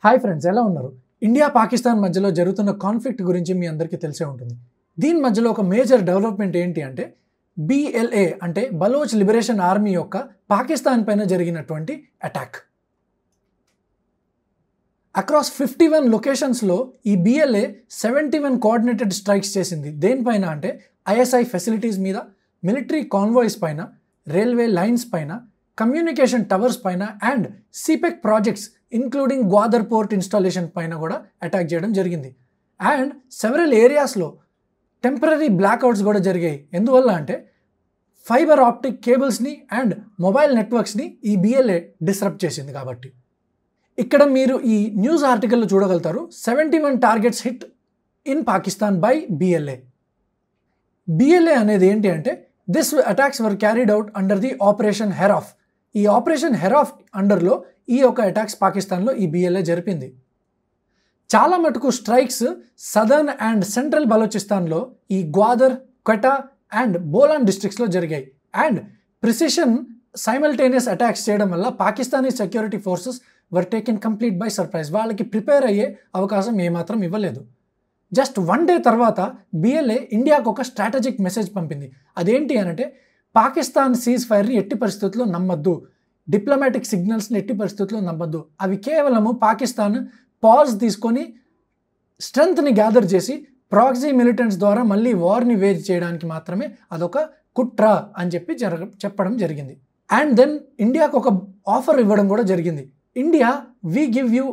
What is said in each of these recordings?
Hi friends, ఎలా ఉన్నారు? India Pakistan మధ్యలో జరుగుతున్న కాన్ఫ్లిక్ట్ గురించి మీ అందరికీ తెలిసే ఉంటుంది. దీని మధ్యలో ఒక మేజర్ డెవలప్మెంట్ ఏంటి అంటే BLA అంటే బలోచ్ లిబరేషన్ ఆర్మీ యొక్క పాకిస్తాన్ పైన జరిగినటువంటి అటాక్. అక్రాస్ 51 లొకేషన్స్లో ఈ BLA 71 కోఆర్డినేటెడ్ స్ట్రైక్స్ చేసింది. దేనిపైన అంటే ISI ఫెసిలిటీస్ మీద, మిలిటరీ కాన్వాయ్స్ పైన, రైల్వే లైన్స్ పైన, కమ్యూనికేషన్ టవర్స్ పైన and సిపెక్ projects including Gwadar port installation పైన కూడా అటాక్ చేయడం జరిగింది. అండ్ సెవరల్ ఏరియాస్లో టెంపరీ బ్లాక్అవుట్స్ కూడా జరిగాయి. ఎందువల్ల అంటే ఫైబర్ ఆప్టిక్ కేబుల్స్ని అండ్ మొబైల్ నెట్వర్క్స్ని ఈ BLA డిస్రప్ట్ చేసింది. కాబట్టి ఇక్కడ మీరు ఈ న్యూస్ ఆర్టికల్లో చూడగలుగుతారు, 71 targets hit in Pakistan by BLA. BLA అనేది ఏంటి అంటే this attacks were carried out under the operation Herof. ఈ ఆపరేషన్ హెరాఫ్ అండర్లో ఈ యొక్క అటాక్స్ పాకిస్తాన్లో ఈ BLA జరిపింది. చాలా మటుకు స్ట్రైక్స్ సదర్న్ అండ్ సెంట్రల్ బలోచిస్తాన్లో ఈ గ్వాదర్, క్వెటా అండ్ బోలాన్ డిస్ట్రిక్ట్స్లో జరిగాయి. అండ్ ప్రిసిషన్ సైమల్టేనియస్ అటాక్స్ చేయడం వల్ల Pakistani security forces were taken complete by surprise. వాళ్ళకి ప్రిపేర్ అయ్యే అవకాశం ఏమాత్రం ఇవ్వలేదు. జస్ట్ 1 డే తర్వాత BLA ఇండియాకు ఒక స్ట్రాటజిక్ మెసేజ్ పంపింది. అదేంటి అనంటే పాకిస్తాన్ సీజ్ ఫైర్ని ఎట్టి పరిస్థితుల్లో నమ్మద్దు, డిప్లొమాటిక్ సిగ్నల్స్ని ఎట్టి పరిస్థితుల్లో నమ్మద్దు. అవి కేవలము పాకిస్తాన్ పాజ్ తీసుకొని స్ట్రెంగ్త్ని గ్యాదర్ చేసి ప్రాక్సీ మిలిటెంట్స్ ద్వారా మళ్ళీ వార్ని వేజ్ చేయడానికి మాత్రమే అదొక కుట్ర అని చెప్పడం జరిగింది. అండ్ దెన్ ఇండియాకు ఒక ఆఫర్ ఇవ్వడం కూడా జరిగింది. India we give you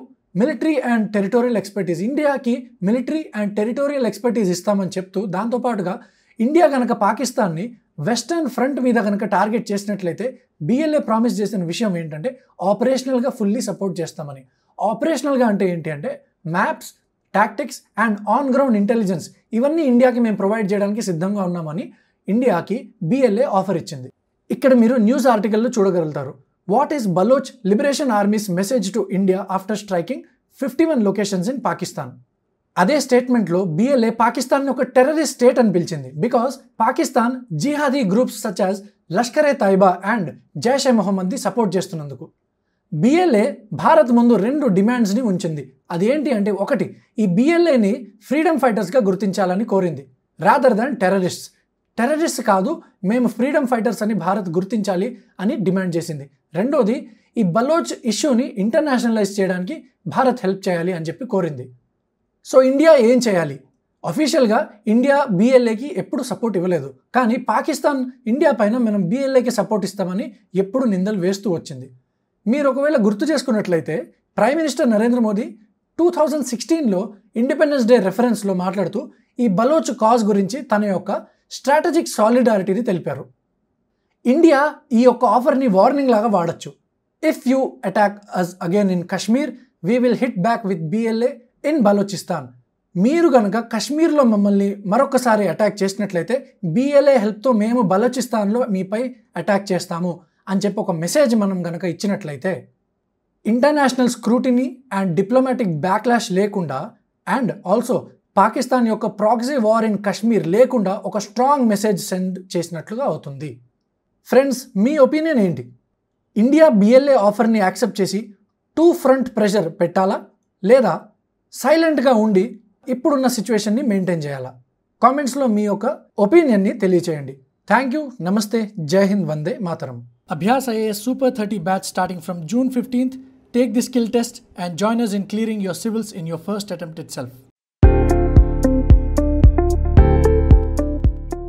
military and territorial expertise. ఇండియాకి మిలిటరీ అండ్ టెరిటోరియల్ ఎక్స్పర్టీస్ ఇస్తామని చెప్తూ దాంతోపాటుగా ఇండియా కనుక పాకిస్తాన్ని వెస్టర్న్ ఫ్రంట్ మీద కనుక టార్గెట్ చేసినట్లయితే BLA ప్రామిస్ చేసిన విషయం ఏంటంటే ఆపరేషనల్గా ఫుల్లీ సపోర్ట్ చేస్తామని. ఆపరేషనల్గా అంటే ఏంటి అంటే maps, tactics and on ground intelligence ఇవన్నీ ఇండియాకి మేము ప్రొవైడ్ చేయడానికి సిద్ధంగా ఉన్నామని ఇండియాకి BLA ఆఫర్ ఇచ్చింది. ఇక్కడ మీరు న్యూస్ ఆర్టికల్లో చూడగలుగుతారు. What is Baloch liberation army's message to India after striking 51 locations in Pakistan. అదే స్టేట్మెంట్లో BLA పాకిస్తాన్ని ఒక టెర్రరిస్ట్ స్టేట్ అని పిలిచింది. Because Pakistan jihadi groups such as Lashkare Taiba and Jaishe మొహమ్మద్ని సపోర్ట్ చేస్తున్నందుకు. BLA భారత్ ముందు 2 డిమాండ్స్ని ఉంచింది. అదేంటి అంటే ఒకటి, ఈ BLAని ఫ్రీడమ్ ఫైటర్స్గా గుర్తించాలని కోరింది, రాదర్ దాన్ టెర్రరిస్ట్స్. టెర్రరిస్ట్ కాదు, మేము ఫ్రీడమ్ ఫైటర్స్ అని భారత్ గుర్తించాలి అని డిమాండ్ చేసింది. రెండోది, ఈ బలోచ్ ఇష్యూని ఇంటర్నేషనలైజ్ చేయడానికి భారత్ హెల్ప్ చేయాలి అని చెప్పి కోరింది. సో ఇండియా ఏం చేయాలి? అఫీషియల్గా ఇండియా BLAకి ఎప్పుడు సపోర్ట్ ఇవ్వలేదు, కానీ పాకిస్తాన్ ఇండియా పైన మనం BLAకి సపోర్ట్ ఇస్తామని ఎప్పుడు నిందలు వేస్తూ వచ్చింది. మీరు ఒకవేళ గుర్తు చేసుకున్నట్లయితే ప్రైమ్ మినిస్టర్ నరేంద్ర మోదీ 2016లో ఇండిపెండెన్స్ డే రెఫరెన్స్లో మాట్లాడుతూ ఈ బలోచ్ కాజ్ గురించి తన యొక్క స్ట్రాటజిక్ సాలిడారిటీని తెలిపారు. ఇండియా ఈ యొక్క ఆఫర్ని వార్నింగ్ లాగా వాడచ్చు. If you attack us again in Kashmir we will hit back with BLA in Balochistan. మీరు కనుక కశ్మీర్లో మమ్మల్ని మరొకసారి అటాక్ చేసినట్లయితే BLA హెల్ప్తో మేము బలోచిస్తాన్లో మీపై అటాక్ చేస్తాము అని చెప్పి ఒక మెసేజ్ మనం కనుక ఇచ్చినట్లయితే international scrutiny and diplomatic backlash లేకుండా అండ్ ఆల్సో పాకిస్తాన్ యొక్క ప్రాక్సీ వార్ ఇన్ కశ్మీర్ లేకుండా ఒక స్ట్రాంగ్ మెసేజ్ సెండ్ చేసినట్లుగా అవుతుంది. ఫ్రెండ్స్, మీ ఒపీనియన్ ఏంటి? ఇండియా BLA ఆఫర్ని యాక్సెప్ట్ చేసి 2 ఫ్రంట్ ప్రెషర్ పెట్టాలా, లేదా సైలెంట్గా ఉండి ఇప్పుడున్న సిచ్యువేషన్ని మెయింటైన్ చేయాలా? కామెంట్స్లో మీ యొక్క ఒపీనియన్ని తెలియచేయండి. థ్యాంక్ యూ, నమస్తే, జై Hind, Vande Mataram. Abhyas IAS Super 30 batch starting from June 15th. Take the skill test and join us in clearing your civils in your first attempt itself.